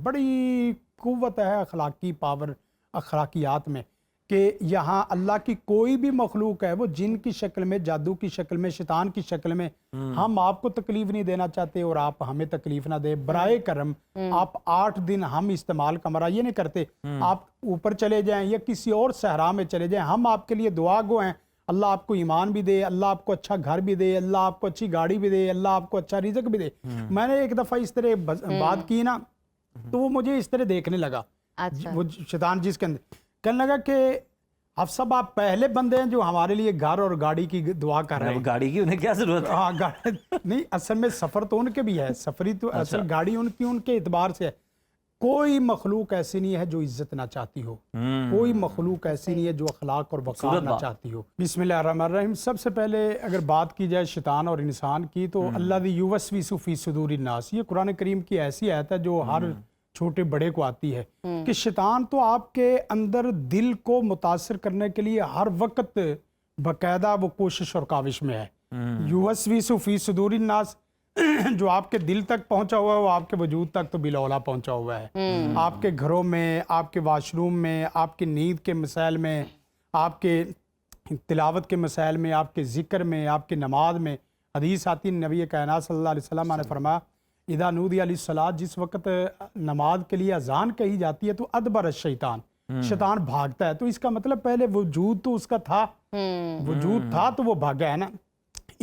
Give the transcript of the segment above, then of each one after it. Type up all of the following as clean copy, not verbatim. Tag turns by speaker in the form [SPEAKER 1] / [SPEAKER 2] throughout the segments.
[SPEAKER 1] بڑی قوت ہے اخلاقی پاور اخلاقیات میں کہ یہاں اللہ کی کوئی بھی مخلوق ہے، وہ جن کی شکل میں، جادو کی شکل میں، شیطان کی شکل میں، ہم آپ کو تکلیف نہیں دینا چاہتے اور آپ ہمیں تکلیف نہ دے، برائے کرم آپ 8 دن ہم استعمال کمرہ یہ نہیں کرتے، آپ اوپر چلے جائیں یا کسی اور صحرا میں چلے جائیں، ہم آپ کے لیے دعا گو ہیں، اللہ آپ کو ایمان بھی دے، اللہ آپ کو اچھا گھر بھی دے، اللہ آپ کو اچھی گاڑی بھی دے، اللہ آپ کو اچھا رزق بھی دے۔ میں نے ایک دفعہ اس طرح بات کی نا تو وہ مجھے اس طرح دیکھنے لگا، وہ شیطان جس کے اندر کہنے لگا کہ حفصہ آپ پہلے بندے ہیں جو ہمارے لیے گھر اور گاڑی کی دعا کر رہے ہیں۔
[SPEAKER 2] گاڑی کی انہیں کیا ضرورت ہے؟
[SPEAKER 1] ہاں نہیں، اصل میں سفر تو ان کے بھی ہے، سفری تو اصل گاڑی ان کی ان کے اعتبار سے ہے۔ کوئی مخلوق ایسی نہیں ہے جو عزت نہ چاہتی ہو، کوئی مخلوق ایسی نہیں ہے جو اخلاق اور وقار نہ چاہتی ہو۔ بسم اللہ الرحمن الرحیم۔ سب سے پہلے اگر بات کی جائے شیطان اور انسان کی تو اللہ دی یوسوس فی صدور الناس، یہ قرآن کریم کی ایسی آیت ہے جو ہر چھوٹے بڑے کو آتی ہے کہ شیطان تو آپ کے اندر دل کو متاثر کرنے کے لیے ہر وقت باقاعدہ وہ کوشش اور کاوش میں ہے۔ یوسوس فی صدور الناس، جو آپ کے دل تک پہنچا ہوا ہے وہ آپ کے وجود تک تو بالاولا پہنچا ہوا ہے۔ آپ کے گھروں میں، آپ کے واش روم میں، آپ کی نیند کے مسائل میں، آپ کے تلاوت کے مسائل میں، آپ کے ذکر میں، آپ کی نماز میں۔ حدیث آتی نبی کائنات صلی اللہ علیہ وسلم نے فرمایا اذا نودی للصلاۃ، جس وقت نماز کے لیے اذان کہی جاتی ہے تو ادبر الشیطان، شیطان بھاگتا ہے۔ تو اس کا مطلب پہلے وجود تو اس کا تھا، وجود تھا تو وہ بھاگا ہے نا۔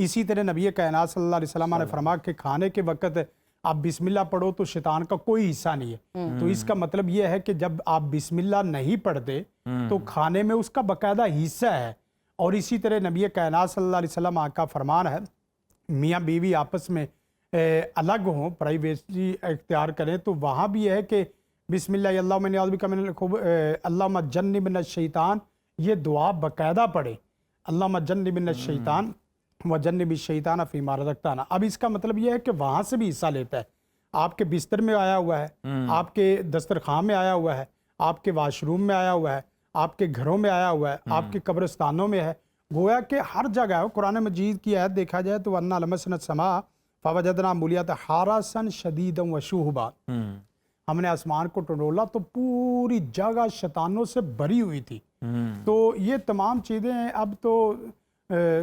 [SPEAKER 1] اسی طرح نبی کائنات صلی اللہ علیہ وسلم نے فرمایا کہ کھانے کے وقت آپ بسم اللہ پڑھو تو شیطان کا کوئی حصہ نہیں ہے۔ تو اس کا مطلب یہ ہے کہ جب آپ بسم اللہ نہیں پڑھتے تو کھانے میں اس کا باقاعدہ حصہ ہے۔ اور اسی طرح نبی کائنات صلی اللہ علیہ وسلم کا فرمان ہے میاں بیوی آپس میں الگ ہوں، پرائیویسی اختیار کریں، تو وہاں بھی ہے کہ بسم اللہ اللہم انی اعوذ بک من اللہم جنبنا الشیطان، یہ دعا باقاعدہ پڑھیں، اللہم جنبنا الشیطان وجنب الشیطان فیما رزقتنا۔ اب اس کا مطلب یہ ہے کہ وہاں سے بھی حصہ لیتا ہے، آپ کے بستر میں آیا ہوا ہے، آپ کے دسترخوان میں آیا ہوا ہے، آپ کے واش روم میں آیا ہوا ہے، آپ کے گھروں میں آیا ہوا ہے، آپ کے قبرستانوں میں ہے، گویا کہ ہر جگہ ہے۔ قرآن مجید کی آیت دیکھا جائے تو وَأَنَّا لَمَسْنَا السَّمَاءَ فَوَجَدْنَا مُلِيَتْ حَرَسًا شَدِيدًا وَشُهُبًا، ہم نے آسمان کو ٹنڈولا تو پوری جگہ شیطانوں سے بھری ہوئی تھی۔ تو یہ تمام چیزیں ہیں۔ اب تو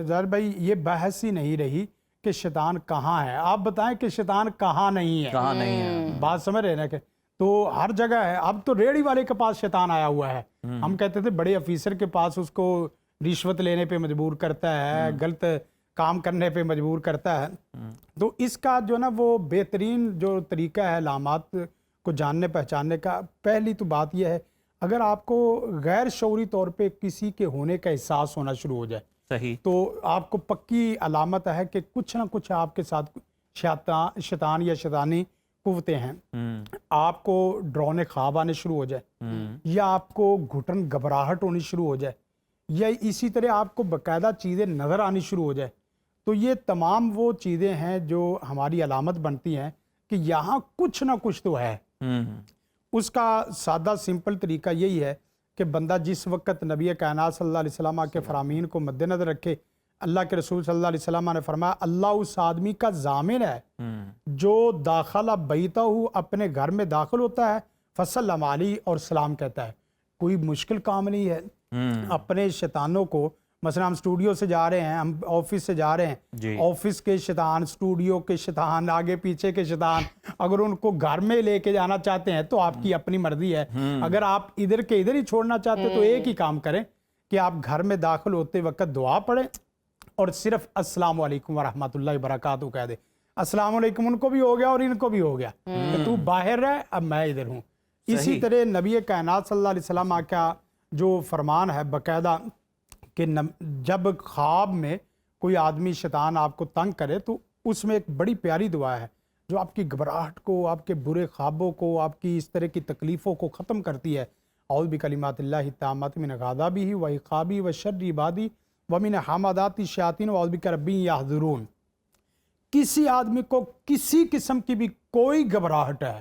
[SPEAKER 1] ظاہر بھائی یہ بحث ہی نہیں رہی کہ شیطان کہاں ہے، آپ بتائیں کہ شیطان کہاں نہیں ہے،
[SPEAKER 2] کہاں نہیں ہے،
[SPEAKER 1] بات سمجھ رہے نا کہ تو ہر جگہ ہے۔ اب تو ریڑھی والے کے پاس شیطان آیا ہوا ہے، ہم کہتے تھے بڑے افیسر کے پاس اس کو رشوت لینے پہ مجبور کرتا ہے، غلط کام کرنے پہ مجبور کرتا ہے۔ تو اس کا جو نا وہ بہترین جو طریقہ ہے علامات کو جاننے پہچاننے کا، پہلی تو بات یہ ہے اگر آپ کو غیر شعوری طور پہ کسی کے ہونے کا احساس ہونا شروع ہو جائے
[SPEAKER 2] صحیح،
[SPEAKER 1] تو آپ کو پکی علامت ہے کہ کچھ نہ کچھ آپ کے ساتھ شیطان یا شیطانی قوتیں ہیں۔ آپ کو ڈرونے خواب آنے شروع ہو جائے، یا آپ کو گھٹن گھبراہٹ ہونی شروع ہو جائے، یا اسی طرح آپ کو باقاعدہ چیزیں نظر آنی شروع ہو جائے، تو یہ تمام وہ چیزیں ہیں جو ہماری علامت بنتی ہیں کہ یہاں کچھ نہ کچھ تو ہے۔ اس کا سادہ سمپل طریقہ یہی ہے کہ بندہ جس وقت نبی کائنات صلی اللہ علیہ وسلم کے فرامین کو مد نظر رکھے، اللہ کے رسول صلی اللہ علیہ وسلم نے فرمایا اللہ اس آدمی کا ضامن ہے جو داخلہ بیتہ اپنے گھر میں داخل ہوتا ہے فسلم علیہ اور سلام کہتا ہے۔ کوئی مشکل کام نہیں ہے اپنے شیطانوں کو، مثلا ہم اسٹوڈیو سے جا رہے ہیں، ہم آفس سے جا رہے ہیں، آفس کے شیطان، اسٹوڈیو کے شیطان، آگے پیچھے کے شیطان، اگر ان کو گھر میں لے کے جانا چاہتے ہیں تو آپ کی اپنی مرضی ہے۔ اگر آپ ادھر کے ادھر ہی چھوڑنا چاہتے تو ایک ہی کام کریں کہ آپ گھر میں داخل ہوتے وقت دعا پڑھیں اور صرف السلام علیکم ورحمۃ اللہ وبرکاتہ کہہ دے۔ السلام علیکم ان کو بھی ہو گیا اور ان کو بھی ہو گیا کہ تو باہر رہ، اب میں ادھر ہوں۔ اسی طرح نبی کائنات صلی اللہ علیہ وسلم کا جو فرمان ہے باقاعدہ کہ جب خواب میں کوئی آدمی شیطان آپ کو تنگ کرے تو اس میں ایک بڑی پیاری دعا ہے جو آپ کی گھبراہٹ کو، آپ کے برے خوابوں کو، آپ کی اس طرح کی تکلیفوں کو ختم کرتی ہے۔ اعوذ بکلمات اللہ التامات من غضبہ وعقابہ وشر عبادی ومن حمدات الشیاطین واعوذ بک ربی یحضرون۔ کسی آدمی کو کسی قسم کی بھی کوئی گھبراہٹ ہے،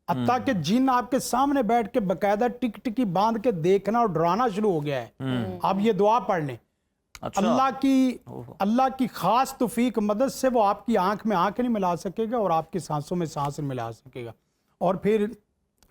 [SPEAKER 1] حتیٰ کہ جن آپ کے سامنے بیٹھ کے باقاعدہ ٹک ٹکی باندھ کے دیکھنا اور ڈرانا شروع ہو گیا ہے، آپ یہ دعا پڑھ لیں، اللہ کی خاص توفیق مدد سے وہ آپ کی آنکھ میں آنکھ نہیں ملا سکے گا اور آپ کی سانسوں میں سانس نہیں ملا سکے گا۔ اور پھر